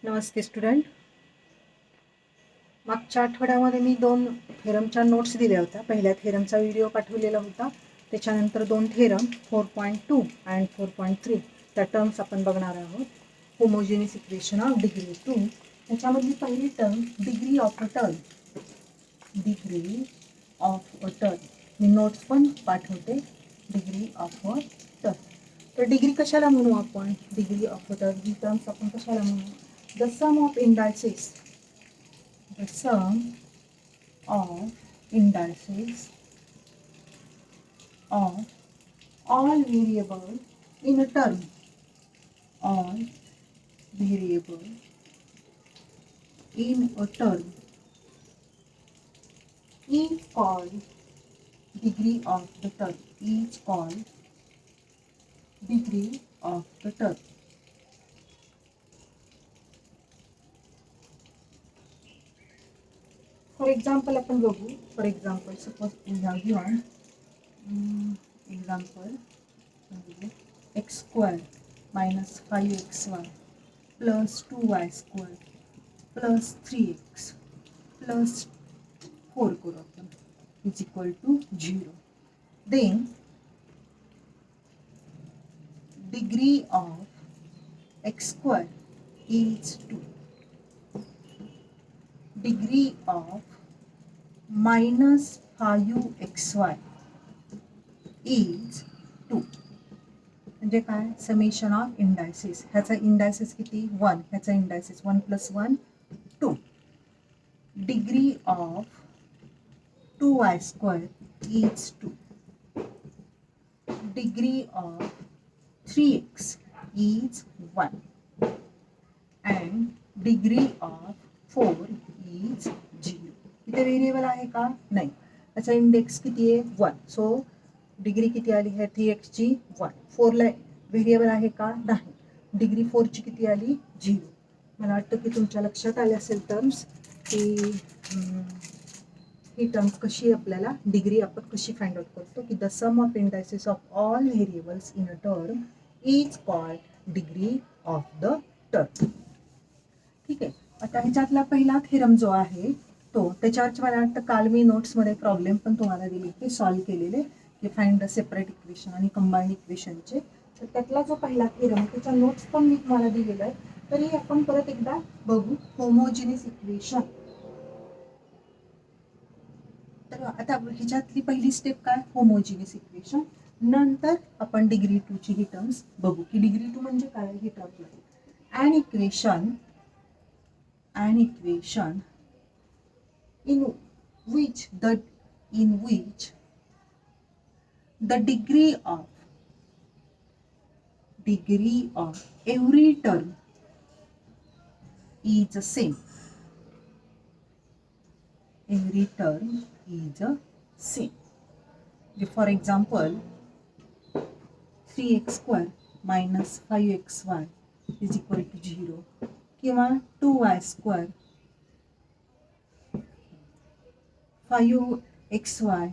नमस्ते student. मागच्या आठवड्यामध्ये मी 2 थेरमच्या notes दिल्या होत्या. पहिल्या थेरमचा व्हिडिओ पाठवलेला होता. त्याच्यानंतर 2 थेरम 4.2 अँड 4.3 त्या टर्म्स आपण बघणार आहोत. Homogeneous equation of degree 2. त्याच्यामधली पहिली term degree of a term. Degree of a term me notes पण पाठवते. Degree of a term. तर डिग्री कशाला म्हणू आपण? Degree of a term he terms आपण कशाला म्हणू? The sum of indices of all variable in a term, all variable in a term is called degree of the term. Is called degree of the term. For example, आपण बघू. For example, suppose we have given example x square minus 5xy plus 2y square plus 3x plus 4 करू आपण is equal to 0. Then degree of x square is 2. Degree of minus 5xy is 2. म्हणजे काय? Summation of indices. ह्याचा indices किती? 1. ह्याचा indices 1 + 1 2. Degree of 2y² is 2. Degree of 3x is 1. and degree of 4 is 0. इथे variable आहे का? नाही. त्याचा इंडेक्स किती आहे? 1. सो डिग्री किती आली आहे 3x ची? 1. 4 ला व्हेरिएबल आहे का? नाही. डिग्री 4 ची किती आली? 0. मला वाटतं की तुमच्या लक्षात आले असेल टर्म्स की ही टर्म्स कशी आपल्याला डिग्री आपण कशी फाइंड आउट करतो की the sum of indices of all variables in a term is called degree of the term. ठीक आहे. आता ह्याच्यातला पहिला थेरम जो आहे तो त्याच्यावरची मला वाटतं काल मी नोट्समध्ये प्रॉब्लेम पण तुम्हाला दिले ते सॉल्व्ह केलेले की फाइंड द सेपरेट इक्वेशन आणि कंबाईंड इक्वेशनचे. तर त्यातला जो पहिला थेरम त्याचा नोट्स पण मी तुम्हाला दिलेला आहे. तरी आपण परत एकदा बघू. Homogeneous equation. तर आता ह्याच्यातली पहिली स्टेप काय? Homogeneous equation. नंतर आपण डिग्री 2 ची ही टर्म्स बघू की डिग्री 2 म्हणजे काय ही term. an equation in which the degree of every term is the same. Every term is the same. For example, 3x² minus 5xy is equal to 0 किंवा 2y² 5xy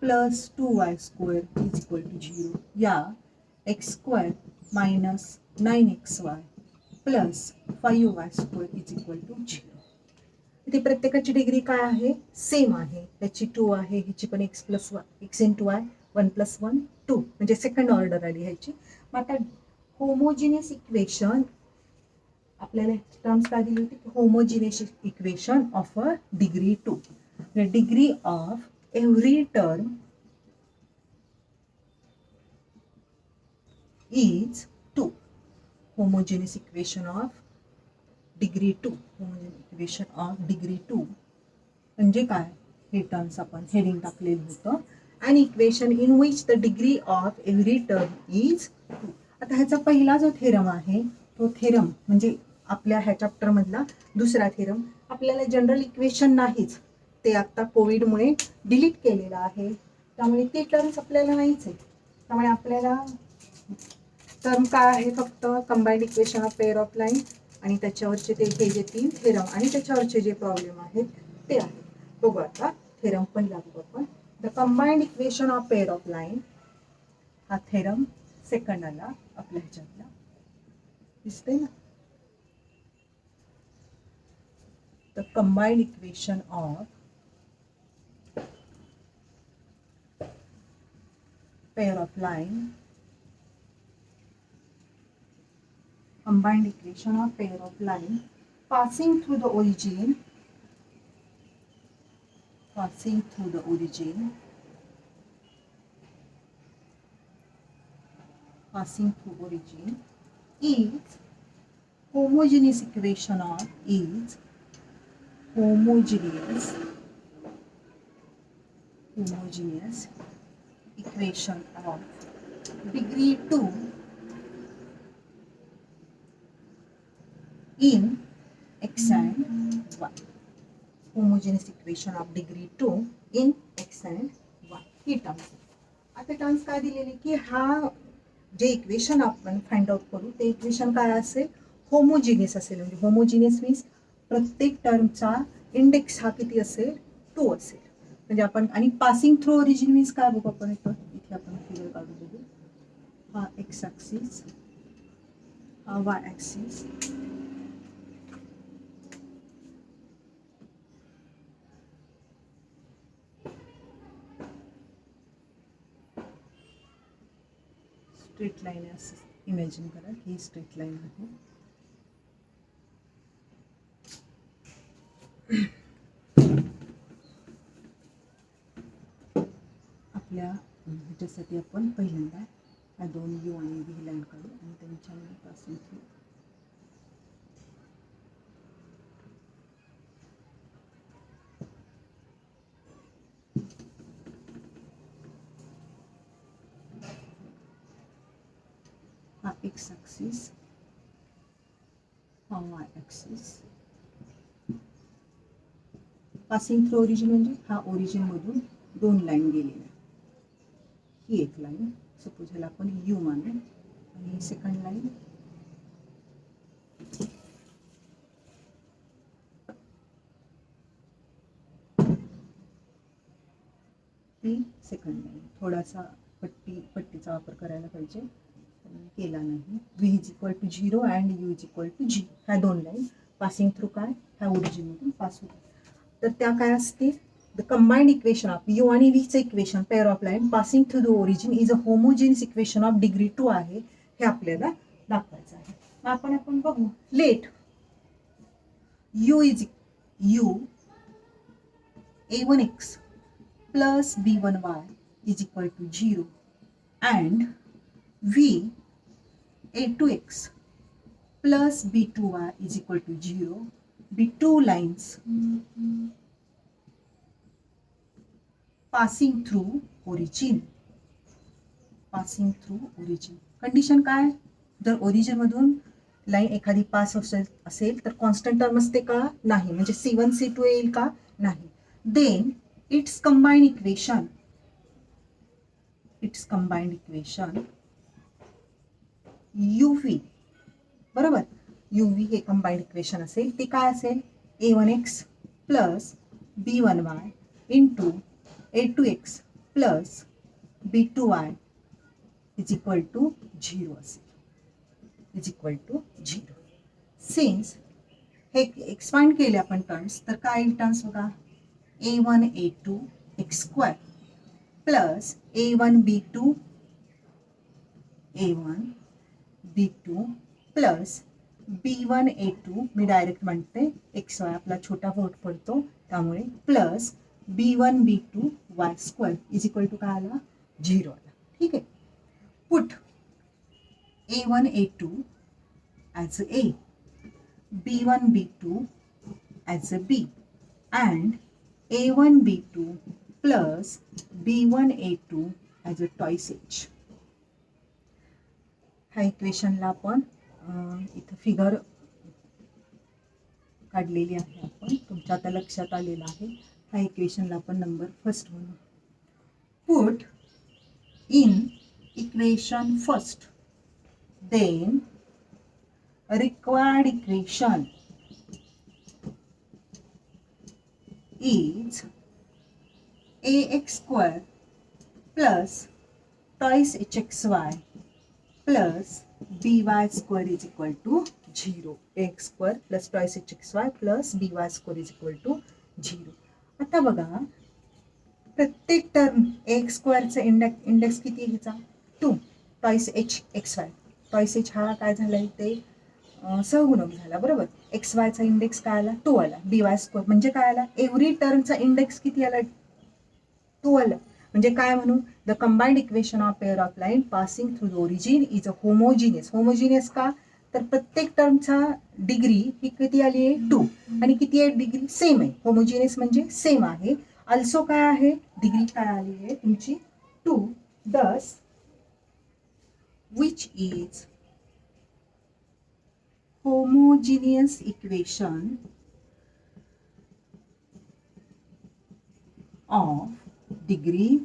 plus 2y² is equal to 0 या x² minus 9xy plus 5y² is equal to 0. इथे प्रत्येकाची degree काय आहे? Same आहे. त्याची 2 आहे, ह्याची पण x + y x × y 1 + 1 2 म्हणजे सेकंड ऑर्डर आली ह्याची. मग आता होमोजिनियस इक्वेशन आपल्याला टर्म्स काय दिली होती? Homogeneous equation of a degree 2. The degree of every term is 2. Homogeneous equation of degree 2. Homogeneous equation of degree 2 म्हणजे काय? हे टर्म्स आपण हेडिंग टाकलेलं होतं. An equation in which the degree of every term is 2. आता ह्याचा पहिला जो थेरम आहे तो थेरम म्हणजे आपल्या ह्या चॅप्टर मधला दुसरा थेरम. आपल्याला जनरल इक्वेशन नाहीच, ते आता कोविडमुळे डिलीट केलेलं आहे. त्यामुळे ते टर्म्स आपल्याला नाहीच आहे. त्यामुळे आपल्याला टर्म काय आहे? फक्त combined equation of pair of line आणि त्याच्यावरचे ते हे जे 3 थेरम आणि त्याच्यावरचे जे प्रॉब्लेम आहेत ते आहेत. बघू आता थेरम पहिला बघू आपण. The combined equation of pair of line हा थेरम सेकंड आला आपल्या ह्याच्यातला. दिसते ना? the combined equation of pair of line, combined equation of pair of line passing through the origin, passing through the origin is homogeneous equation of homogeneous equation of degree 2 in x and y. Homogeneous equation of degree 2 in x and y. He terms. आता terms काय दिलेली की हा जे equation आपण find out करू ते equation काय असेल, होमोजिनियस असेल. म्हणजे होमोजिनियस मीन्स प्रत्येक टर्मचा इंडेक्स हा किती असेल, 2 असेल. म्हणजे आपण आणि पासिंग थ्रू ओरिजिन मीन्स काय बघू आपण इथे आपण फिगर काढू बघू. हा एक्स ॲक्सिस, हा वाय ॲक्सिस, स्ट्रेट लाईन आहे असं इमॅजिन करा. ही स्ट्रेट लाईन आहे. आपल्या ह्याच्यासाठी आपण पहिल्यांदा हा 2 यू आणि व्ही लाईन काढू आणि त्यांच्यामध्ये पासिंग थ्रू हा एक्स ॲक्सिस, हा Y axis. Passing through origin म्हणजे हा ओरिजिन मधून 2 लाईन गेलेल्या. ही एक लाईन, सपोज ह्याला आपण यू मानू आणि सेकंड लाईन ही सेकंड लाईन. थोडासा पट्टीचा वापर करायला पाहिजे, केला नाही. V is equal to 0 and u is equal to g. ह्या 2 लाईन पासिंग थ्रू काय ह्या ओरिजिनमधून पास होतात. तर त्या काय असते, the combined equation of u आणि व्हीचं equation pair of line passing through the origin is a homogeneous equation of degree 2 आहे. हे आपल्याला दाखवायचं आहे. आपण बघू. Let u a1x plus b1y is equal to 0 and v a2x plus b2y is equal to 0 be 2 lines passing through origin. Condition काय, जर origin मधून लाईन एखादी पास असेल तर कॉन्स्टंट टर्म असते का, नाही. म्हणजे C1 C2 येईल का, नाही. Then it's combined equation UV, बरोबर. UV हे कंबाइंड इक्वेशन असेल. ते काय असेल, a1x plus b1y into a2x plus b2y is equal to 0 असेल. Is equal to 0. सिन्स हे एक्सपांड केले आपण टर्म्स, तर काय टर्म्स बघा, a1 a2 x square plus a1 b2 plus b1 a2, मी डायरेक्ट म्हणते एक्स वाय आपला छोटा बोर्ड पडतो त्यामुळे, plus b1 b2 y square is equal to काय आला, 0 आला. ठीक आहे. Put a1 a2 as a, b1 b2 as a b and a1 b2 plus b1 a2 as a twice h. ह्या इक्वेशनला आपण इथं फिगर काढलेली आहे आपण, तुमच्या आता लक्षात आलेलं आहे. ह्या इक्वेशनला आपण नंबर फर्स्ट म्हणू. Put in equation first, then required equation is ax square plus twice hxy plus by square is equal to 0. ax square plus twice hxy plus by square is equal to 0. आता बघा प्रत्येक term x स्क्वेअरचा index किती आहे ह्याचा 2 twice h x y. Twice h हा काय झाला इथे सहगुणक झाला बरोबर. एक्स वायचा इंडेक्स काय आला 2 आला. बी वाय स्क्वेअर म्हणजे काय आला एव्हरी टर्मचा इंडेक्स किती आला 2 आला. म्हणजे काय म्हणू the combined equation of pair of line passing through the origin is a homogeneous. Homogeneous का तर प्रत्येक टर्मचा डिग्री ही किती आली आहे 2 आणि किती आहे डिग्री सेम आहे. होमोजिनियस म्हणजे सेम आहे. अल्सो काय आहे डिग्री काय आली आहे तुमची 2. Thus which is homogeneous equation of degree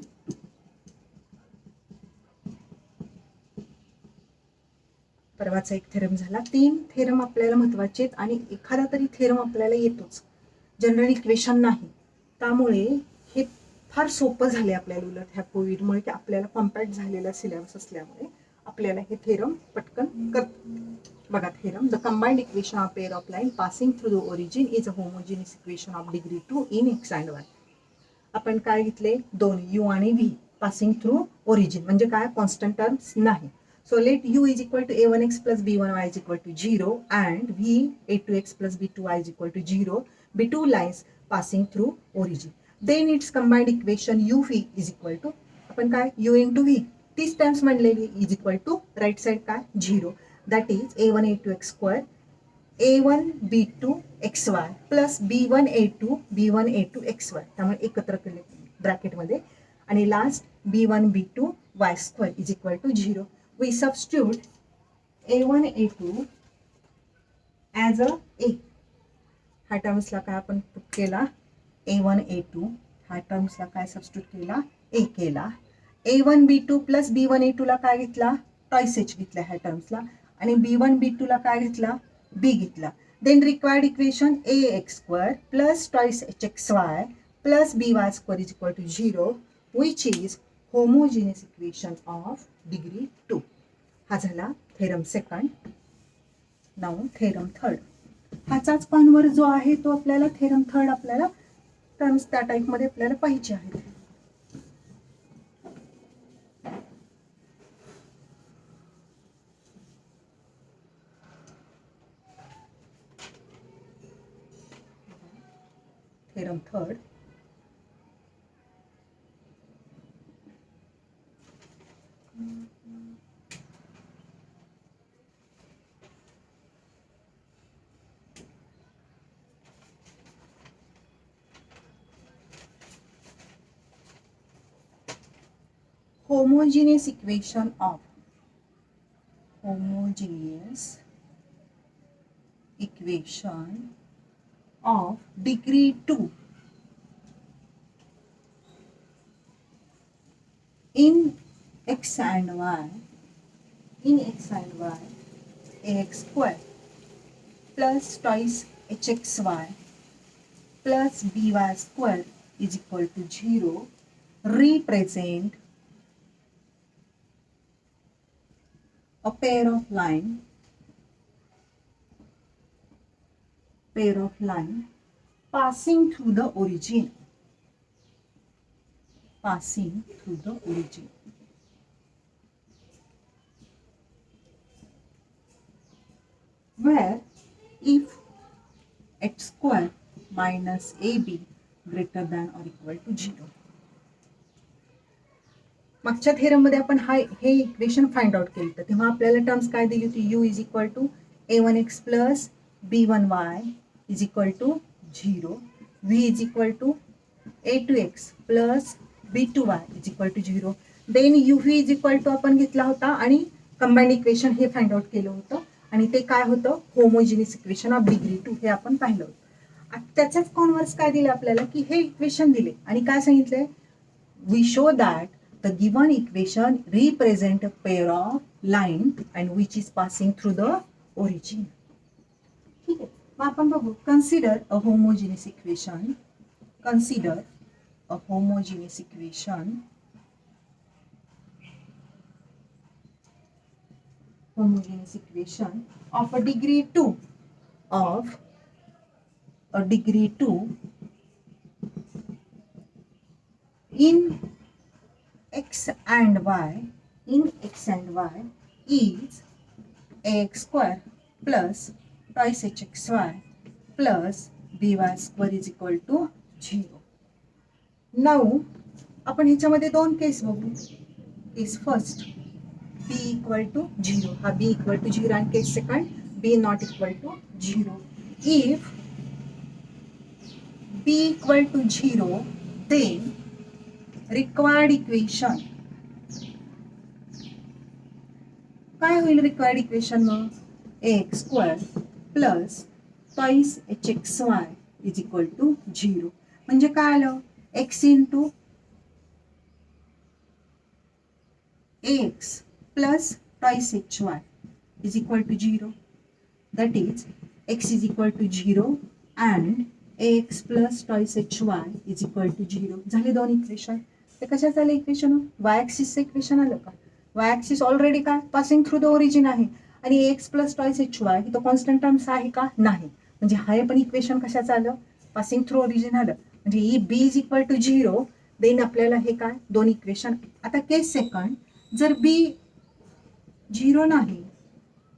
परवाचा एक थेरम झाला. 3 थेरम आपल्याला महत्वाचे आहेत आणि एखादा तरी थेरम आपल्याला येतोच. जनरल इक्वेशन नाही. त्यामुळे हे फार सोपं झाले आपल्याला उलट ह्या कोविडमुळे की आपल्याला कॉम्पॅक्ट झालेला सिलेबस असल्यामुळे आपल्याला हे थेरम पटकन करतात. बघा theorem the combined equation of pair of line passing through the origin is a homogeneous equation of degree 2 in x and Y. आपण काय घेतले दोन यू आणि व्ही पासिंग थ्रू ओरिजिन म्हणजे काय कॉन्स्टंट टर्म्स नाही. So let u is equal to a1x plus b1y is equal to 0 and v a2x plus b2y is equal to 0 be two lines passing through origin. Then its combined equation uv is equal to आपण काय u into v तीच terms म्हणलेली is equal to right side काय 0 that is a1 a2x square a1 b2 xy plus b1 a2 b1 a2 xy त्यामुळे एकत्र केले ब्रॅकेटमध्ये आणि last b1 b2 y square is equal to 0. We substitute a1 a2 as a ह्या टर्म्सला काय आपण put केला a1 a2 ह्या टर्म्सला काय सबस्टिट्यूट केला a केला. a1 b2 plus b1 a2 ला काय घेतला टॉईस एच घेतला ह्या टर्म्सला आणि b1 b2 ला काय घेतला b घेतला. Then required equation ax square plus twice hxy plus by square is equal to 0 which is homogeneous equation of degree 2. हा झाला theorem second. Now theorem third. हाचाच कॉन्व्हर जो आहे तो आपल्याला थेरम थर्ड आपल्याला टर्म्स त्या टाइप मध्ये आपल्याला पाहिजे आहेत. Theorem third homogeneous equation of degree 2 in x and y ax square plus twice hxy plus by square is equal to 0 represent a pair of line passing through the origin where if x square minus ab greater than or equal to 0. मागच्या theorem मध्ये आपण हे equation find out केलं तर तेव्हा आपल्याला terms काय दिली होती u is equal to a1x plus b1y is equal to 0 v is equal to a2x plus b2y is equal to 0. Then uv is equal to आपण घेतला होता आणि कंबाइंड इक्वेशन हे फाइंड आउट केलं होतं आणि ते काय होतं होमोजिनियस इक्वेशन ऑफ डिग्री 2 हे आपण पाहिलं होतं. त्याच्याच कॉन्व्हर्स काय दिलं आपल्याला की हे इक्वेशन दिले आणि काय सांगितलंय we show that the given equation represent a pair of line and which is passing through the origin. ठीक आहे मग आपण बघू consider a homogeneous equation homogeneous equation of a degree 2 in x and y is ax square plus twice hxy plus by square is equal to 0. Now आपण ह्याच्यामध्ये दोन case बघू. Case first b equal to 0, हा b equal to 0 आणि case second b not equal to 0. If b equal to 0 then required equation काय होईल? Required equation मग ax square plus twice hxy is equal to 0. म्हणजे काय आलं? x into ax plus twice hy is equal to 0. That is x is equal to 0 and ax plus twice hy is equal to 0. झाले दोन equation. ते कशाचं आलं equation? y ॲक्सिसचं equation आलं का? y ॲक्सिस ऑलरेडी काय पासिंग थ्रू द ओरिजिन आहे आणि ax प्लस ट्वाइस hy ही तो कॉन्स्टंट टर्म्स आहे का? नाही. म्हणजे हे पण इक्वेशन कशाचं आलं? पासिंग थ्रू ओरिजिन आलं. म्हणजे ही b is equal to 0 then आपल्याला हे काय दोन इक्वेशन. आता केस सेकंड, जर b 0 नाही,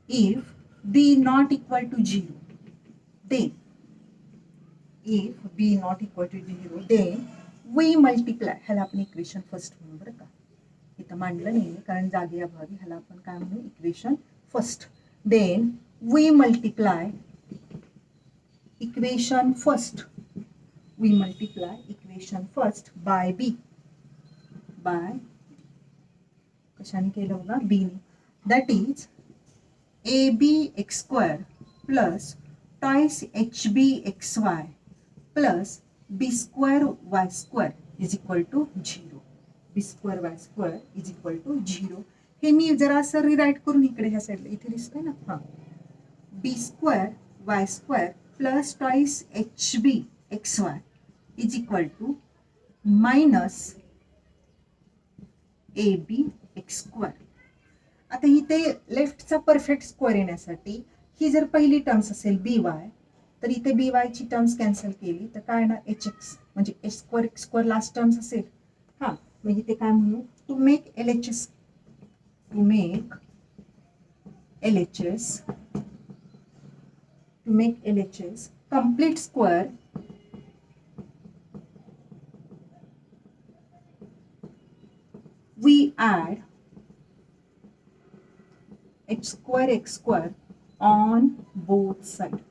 if b not equal to 0 then we multiply, ह्याला आपण इक्वेशन फर्स्ट म्हणू बरं का. इथं मांडलं नाही कारण जागे अभावी, ह्याला आपण काय म्हणू? Equation first. Then we multiply equation first by b. By कशाने केलं बघा? b ने. That is ab x square plus twice hb xy plus b square y square is equal to 0. b square y square is equal to 0. हे मी जरा असं rewrite करून इकडे ह्या साईडला इथे दिसतंय ना. हां, b square y square plus twice hb xy is equal to minus ab x square. आता इथे लेफ्टचा परफेक्ट स्क्वेअर येण्यासाठी ही जर पहिली टर्म्स असेल by, तर इथे by ची टर्म्स कॅन्सल केली तर काय येणार? hx म्हणजे h square x square last terms असेल. हां, मग इथे काय म्हणू? To make LHS complete square we add x square on both sides.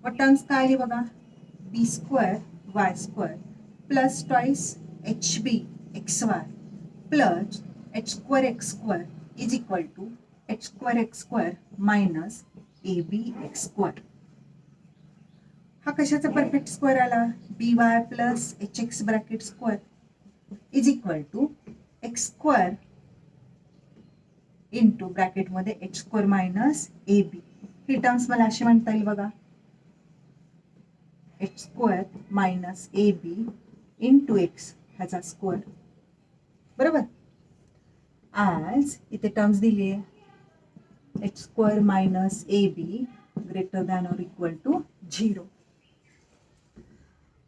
what terms काय आली बघा? b square y square plus twice hb xy plus h square x square is equal to h square x square minus ab x square. हा कशाचा perfect square आला? by plus hx bracket square is equal to x square into ब्रॅकेटमध्ये h square minus ab. ही terms मला अशी म्हणता येईल बघा, h square minus ab into x ह्याचा स्क्वेअर. बरोबर? आज इथे टर्म्स दिली आहे h square minus ab greater than or equal to 0.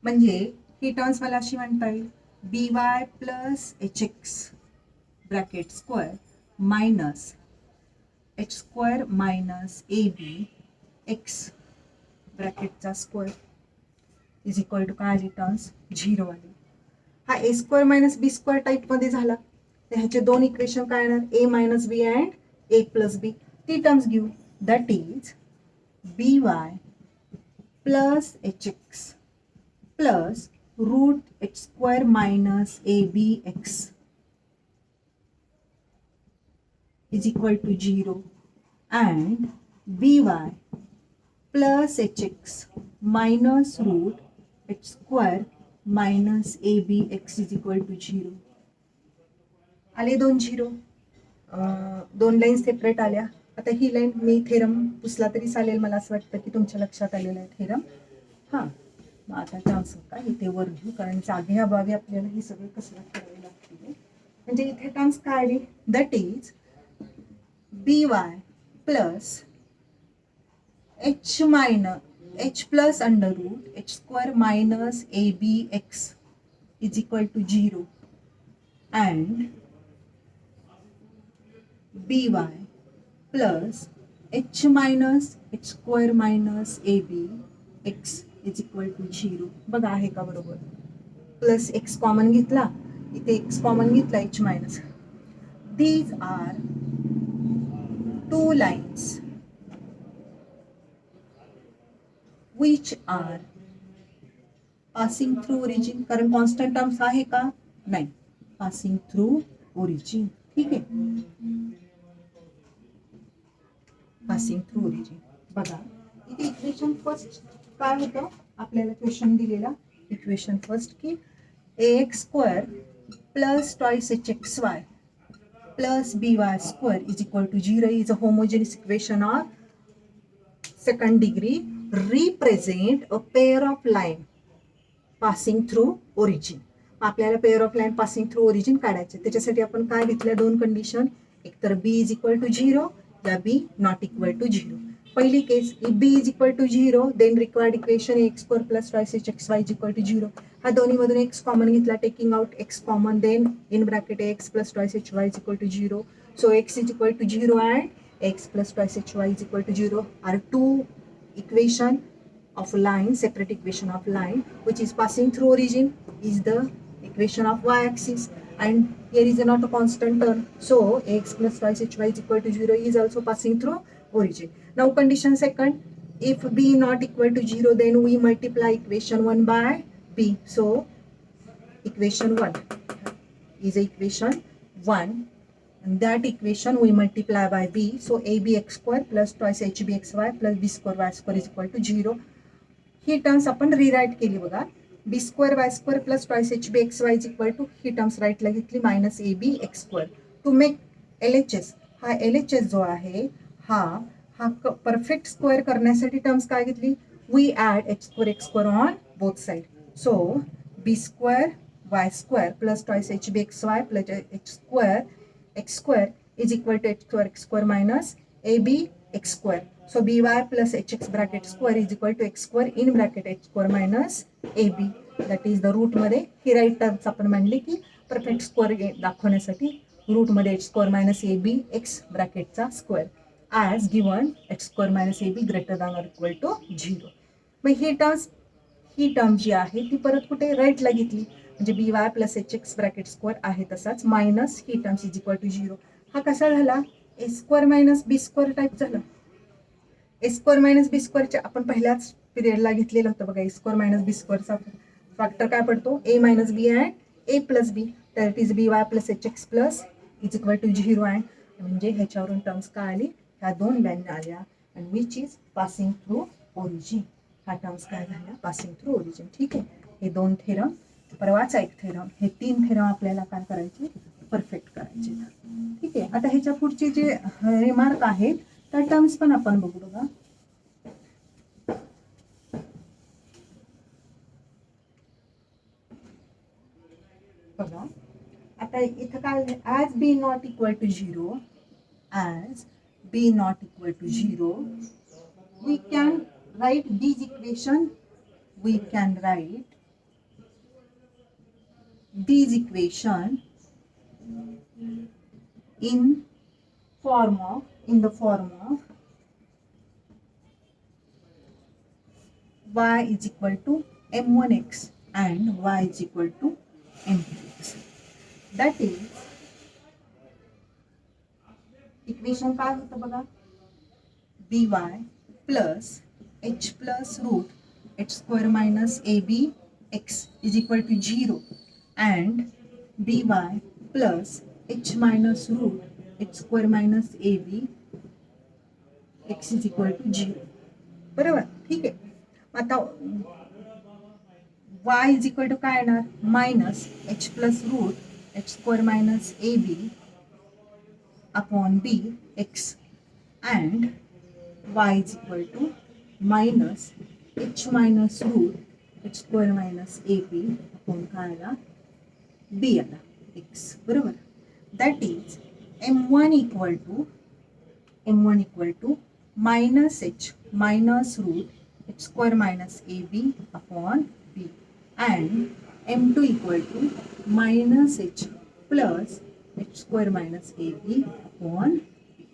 म्हणजे ही टर्म्स मला अशी म्हणता येईल by plus hx bracket square minus h square minus ab x ब्रॅकेटचा स्क्वेअर इज इक्वल टू काय आली टर्म्स? 0 आली. हा a square minus b square टाईपमध्ये झाला तर ह्याचे दोन इक्वेशन काय येणार? a minus b and a plus b. ती टर्म्स घेऊ. That is by plus hx plus root h square minus abx is equal to 0 and by plus hx minus root h square minus abx is equal to 0. आले दोन 0. दोन line separate आल्या. आता ही line मी theorem पुसला तरी चालेल, मला असं वाटतं की तुमच्या लक्षात आलेलं आहे थेरम. हां, मग आता टर्म्स का इथे वर घेऊ कारण जागे अभावी आपल्याला हे सगळे कसरत करावी लागते. म्हणजे इथे टर्म्स काय आली, that is b y plus h plus under root h square minus abx is equal to 0 and by plus h minus h square minus abx is equal to 0. बघा आहे का बरोबर. प्लस x कॉमन घेतला, इथे x common घेतला, h minus. These are two lines which are passing through origin. कारण constant terms आहे का, नाही, पासिंग थ्रू ओरिजिन. ठीक आहे, पासिंग थ्रू ओरिजिन. बघा इथे इक्वेशन फर्स्ट काय होतं आपल्याला क्वेश्चन दिलेला, इक्वेशन फर्स्ट की ax square plus twice hxy plus by square is equal to 0 is a homogeneous equation of second degree represent a pair of line passing through origin. आपल्याला pair of line passing through origin काढायचे. त्याच्यासाठी आपण काय घेतल्या, दोन condition, एक तर बी is equal to 0 या बी नॉट इक्वल टू 0. पहिली case, if b is equal to 0 then required equation x square plus twice hxy is equal to 0. हा दोन्ही मधून एक्स कॉमन घेतला, taking out x common, then in bracket x plus twice hy is equal to 0. So x is equal to 0 and x plus twice hy is equal to 0 are two equation of line, separate equation of line which is passing through origin is the equation of y-axis, and here is not a constant term, so x plus twice hy is equal to 0 is also passing through origin. Now condition second, if b not equal to 0 then we multiply equation 1 by b, so equation 1 is equation 1 and that equation we multiply by b, so abx square plus twice hbxy plus b square y square is equal to 0. ही terms आपण rewrite केली बघा, b square y square plus twice hbxy is equal to, ही terms राईटला घेतली, minus abx square to make LHS. हा LHS जो आहे हा परफेक्ट स्क्वेअर करण्यासाठी टर्म्स काय घेतली, we add x square on both side, so b square y square plus twice hbxy plus x square is equal to x square minus ab x square. So by plus hx bracket square is equal to x square in bracket x square minus ab. That is the root मध्ये ही right terms आपण मांडली की perfect square दाखवण्यासाठी root मध्ये x square minus ab x ब्रॅकेटचा square as given x square minus ab greater than or equal to 0. मग ही term जी आहे ती परत कुठे राईटला घेतली, म्हणजे b y plus h x bracket square आहे तसाच मायनस ही टर्म्स इज इक्वल टू 0. हा कसा झाला, a square minus b square type झाला. ए स्क्वेअर मायनस बी स्क्वेअरच्या आपण पहिल्याच पिरियडला घेतलेलं होतं बघा, ए स्क्वेअर मायनस बी स्क्वेअरचा फॅक्टर काय पडतो, a minus b and a plus b, that is b y plus h x plus is equal to 0 and, म्हणजे ह्याच्यावरून टर्म्स काय आली, ह्या दोन लाईन आल्या and which is passing through origin. हा टर्म्स काय झाल्या, पासिंग थ्रू ओरिजिन. ठीक आहे, हे दोन थेरम, परवाचा एक थेरम, हे तीन थेरम आपल्याला काय करायचे, परफेक्ट करायचे. ठीक आहे, आता ह्याच्या पुढचे जे रिमार्क आहेत त्या टर्म्स पण आपण बघू बघा. बघा आता इथं काय, as b not equal to 0, as b not equal to 0 we can write these equation, we can write these equation in the form of y is equal to m1x and y is equal to m2x. That is equation काय होतं बघा, by plus h plus root h square minus ab x is equal to 0 and by plus h minus root h square minus ab x is equal to 0. बरोबर, ठीक आहे. आता y is equal to काय येणार, minus h plus root h square minus ab upon b x and y is equal to minus h minus root h square minus ab upon काय आला, b आला x. बरोबर, that is m1 equal to minus h minus root h square minus ab upon b, and m2 equal to minus h plus h square minus ab upon b.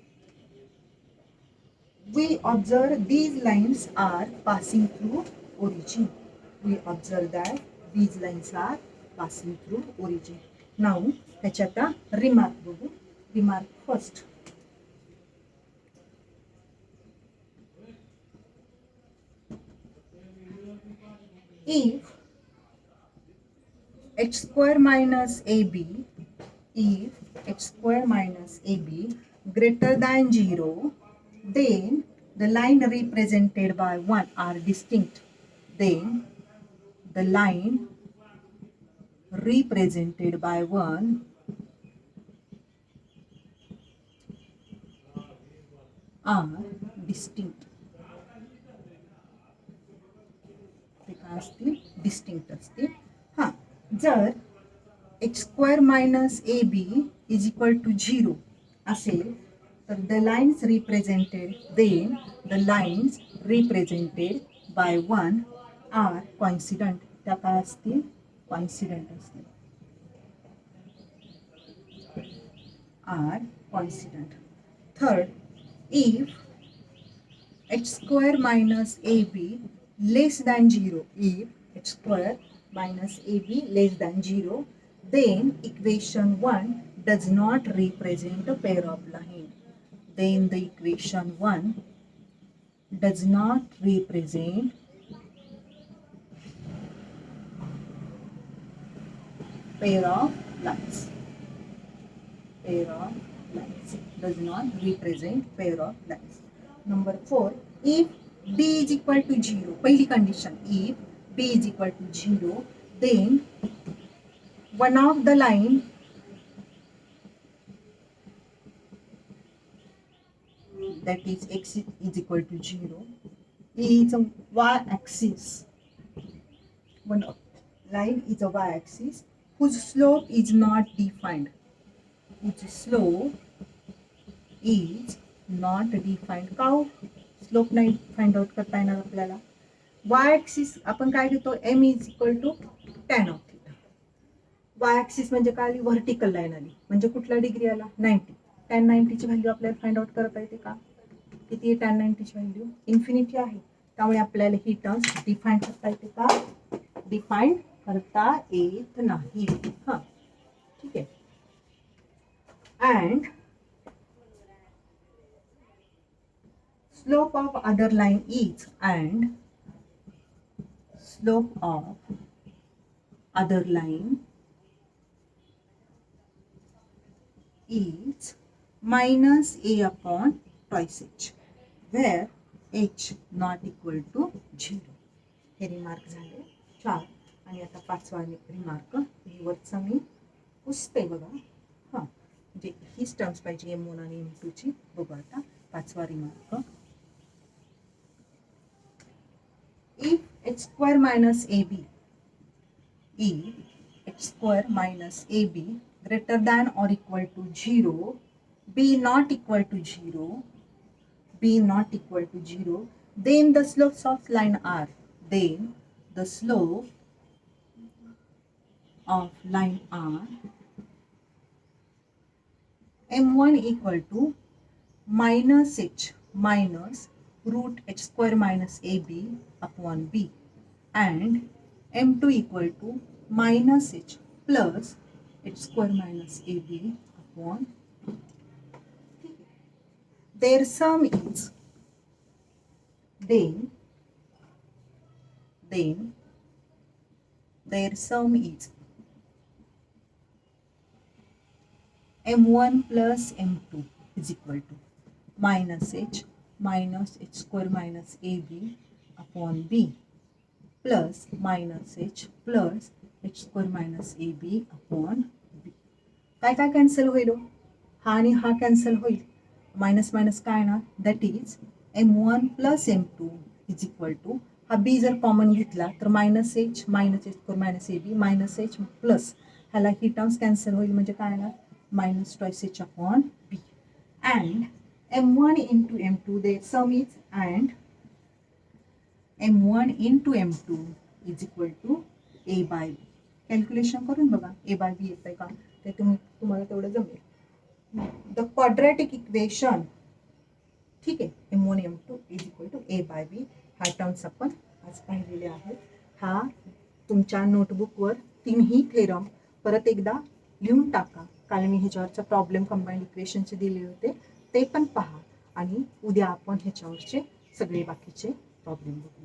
We observe these lines are passing through origin. We observe that these lines are passing through origin. Now, ह्याच्यात remark बघू. Remark first. If h square minus ab, if h square minus ab greater than 0, then the line represented by 1 are distinct. Then the line represented by 1 are distinct. ते काय असतील? Distinct असतील. हां, जर h square minus ab is equal to 0 असेल तर the lines represented by 1 are coincident. त्या काय असतील? Coincident असतील. Are coincident. Third, if h square minus ab less than 0, if h square minus ab less than 0, then equation 1 does not represent a pair of line. Then the equation 1 does not represent pair of lines. Pair of lines does not represent pair of lines. Number 4, if b is equal to 0, पहिली condition, if b is equal to 0, then one of the line that is x is equal to 0 is a y-axis. One line is a y-axis whose slope is not defined. Whose slope is not defined. का slope नाही find out करता येणार आपल्याला. Y axis आपण काय घेतो, m is equal to tan of theta. Y axis म्हणजे काय आली? व्हर्टिकल लाईन आली. म्हणजे कुठला डिग्री आला? 90. tan 90 ची व्हॅल्यू आपल्याला फाइंड आउट करता येते का? किती आहे tan 90 ची व्हॅल्यू? इन्फिनिटी आहे. त्यामुळे आपल्याला ही टर्म्स डिफाइन करता येते का? डिफाइन करता येत नाही. हां, ठीक आहे. And slope of other line is, and slope of other line is minus a upon twice h, where h not equal to 0. हे रिमार्क झाले 4. आणि आता 5वा रिमार्क वरचा मी पुसते बघा. हां, म्हणजे हीच टर्म्स पाहिजे m1 आणि m2 ची. बघू आता 5वा remark. If h square minus ab, if h square minus ab greater than or equal to 0, b not equal to 0, then the slopes of line are, then the slope of line are m1 equal to minus h minus root h square minus ab upon b, and m2 equal to minus h plus h square minus ab upon b. Their sum is, then their sum is m1 plus m2 is equal to minus h square minus ab upon b plus minus h plus h square minus ab upon b. काय काय cancel होईल? हा आणि हा cancel होईल. Minus minus काय येणार? That is m1 plus m2 is equal to, हा b जर कॉमन घेतला तर minus h square minus ab minus h plus ह्याला ही टर्म्स कॅन्सल होईल. म्हणजे काय येणार? minus twice h upon b. And m1 into m2, their sum is and m1 into m2 is equal to a by b. Calculation करून बघा a by b येतंय का ते तुम्हाला तेवढं जमेल. द क्वाड्रॅटिक इक्वेशन, ठीक आहे, m1 m2 is equal to a by b. हा टर्म्स आपण आज पाहिलेले आहेत. हा तुमच्या नोटबुकवर तीनही थेरम परत एकदा लिहून टाका. काल मी ह्याच्यावरचा प्रॉब्लेम कंबाईंड इक्वेशनचे दिले होते ते पण पहा आणि उद्या आपण ह्याच्यावरचे सगळे बाकीचे प्रॉब्लेम बघू.